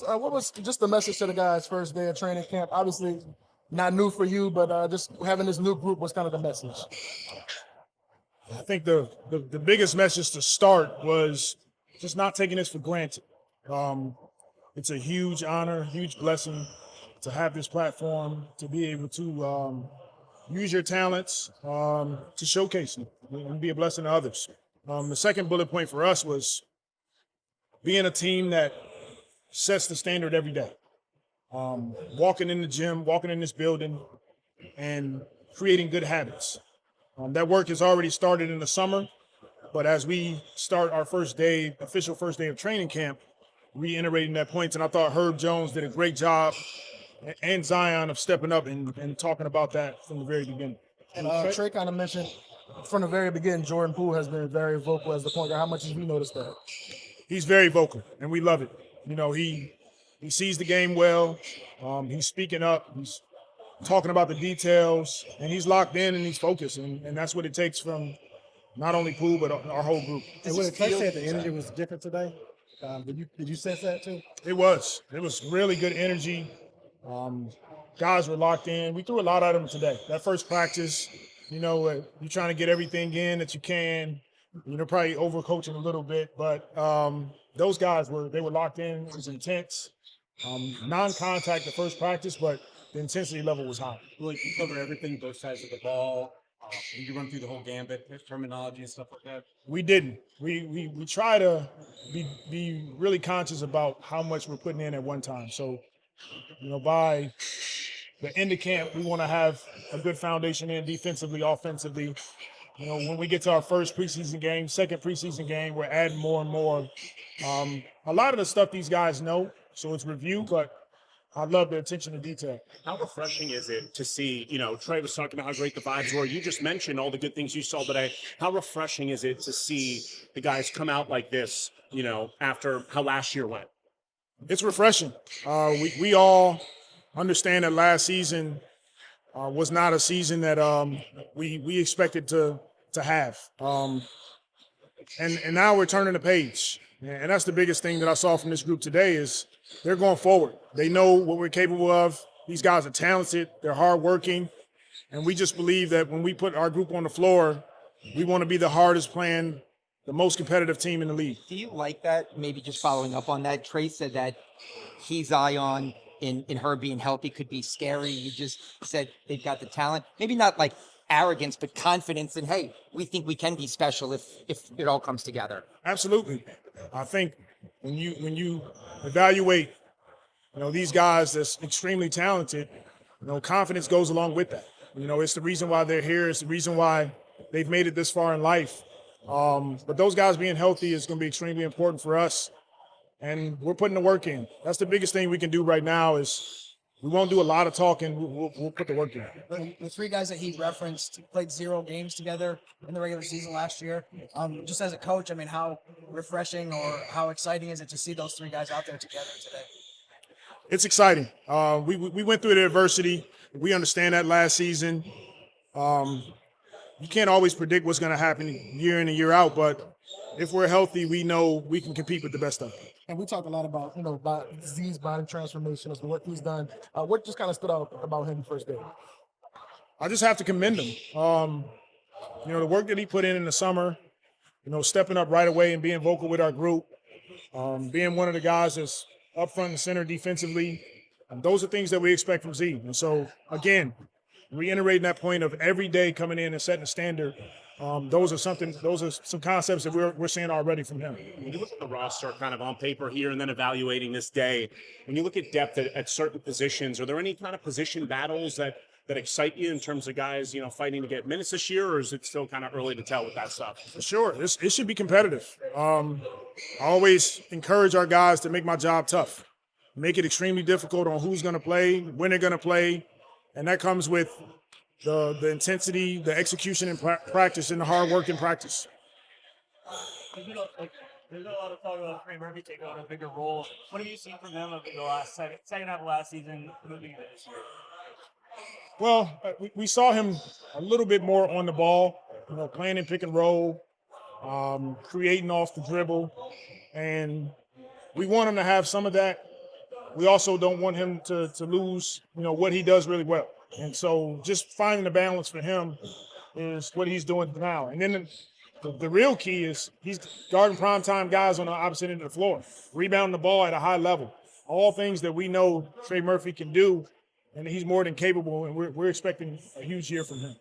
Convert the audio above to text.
What was just the message to the guys first day of training camp? Obviously, not new for you, but just having this new group was kind of the message. I think the biggest message to start was just not taking this for granted. It's a huge honor, huge blessing to have this platform, to be able to use your talents to showcase them and be a blessing to others. The second bullet point for us was being a team that sets the standard every day. Walking in the gym, walking in this building, and creating good habits. That work has already started in the summer, but as we start our official first day of training camp, reiterating that point, and I thought Herb Jones did a great job, and Zion of stepping up and talking about that from the very beginning. And Trey kind of mentioned from the very beginning, Jordan Poole has been very vocal as the point guard. How much have you noticed that? He's very vocal, and we love it. He sees the game well. He's speaking up. He's talking about the details, and he's locked in and he's focused, and that's what it takes from not only Poole but our whole group. And when Trey said the energy was different today, did you sense that too? It was really good energy. Guys were locked in. We threw a lot at them today. That first practice, you're trying to get everything in that you can. Probably overcoaching a little bit, but those guys were locked in. It was intense. Non-contact the first practice, but the intensity level was high. Like you cover everything, both sides of the ball. You run through the whole gambit, terminology and stuff like that. We didn't. We try to be really conscious about how much we're putting in at one time. So, by the end of camp, we want to have a good foundation in defensively, offensively. When we get to our first preseason game, second preseason game, we're adding more and more. A lot of the stuff these guys know, so it's review, but I love the attention to detail. How refreshing is it to see, Trey was talking about how great the vibes were. You just mentioned all the good things you saw today. How refreshing is it to see the guys come out like this, after how last year went? It's refreshing. We all understand that last season was not a season that we expected to have. And now we're turning the page. And that's the biggest thing that I saw from this group today is they're going forward. They know what we're capable of. These guys are talented. They're hardworking. And we just believe that when we put our group on the floor, we want to be the hardest playing, the most competitive team in the league. Do you like that? Maybe just following up on that, Trey said that Zion in her being healthy could be scary. You just said they've got the talent. Maybe not like arrogance, but confidence in, hey, we think we can be special if it all comes together. Absolutely. I think when you evaluate, these guys that's extremely talented, confidence goes along with that. It's the reason why they're here. It's the reason why they've made it this far in life. But those guys being healthy is going to be extremely important for us. And we're putting the work in. That's the biggest thing we can do right now is we won't do a lot of talking. We'll put the work in. The three guys that he referenced played 0 games together in the regular season last year. Just as a coach, how refreshing or how exciting is it to see those three guys out there together today? It's exciting. We went through the adversity. We understand that last season. You can't always predict what's going to happen year in and year out, but if we're healthy, we know we can compete with the best of them. And we talked a lot about, about Z's body transformation as to what he's done. What just kind of stood out about him first day? I just have to commend him. The work that he put in the summer, stepping up right away and being vocal with our group, being one of the guys that's up front and center defensively. Those are things that we expect from Z. And so, again, reiterating that point of every day coming in and setting a standard. Those are some concepts that we're seeing already from him. When you look at the roster kind of on paper here and then evaluating this day, when you look at depth at certain positions, are there any kind of position battles that excite you in terms of guys, fighting to get minutes this year, or is it still kind of early to tell with that stuff? For sure. It should be competitive. I always encourage our guys to make my job tough, make it extremely difficult on who's going to play, when they're going to play, and that comes with the intensity, the execution in practice, and the hard work in practice. There's a lot of talk about Trey Murphy taking on a bigger role. What have you seen from him over the last second half of last season, moving into this year? Well, we saw him a little bit more on the ball, playing in pick and roll, creating off the dribble, and we want him to have some of that we also don't want him to lose, what he does really well. And so just finding the balance for him is what he's doing now. And then the real key is he's guarding primetime guys on the opposite end of the floor, rebounding the ball at a high level. All things that we know Trey Murphy can do, and he's more than capable, and we're expecting a huge year from him.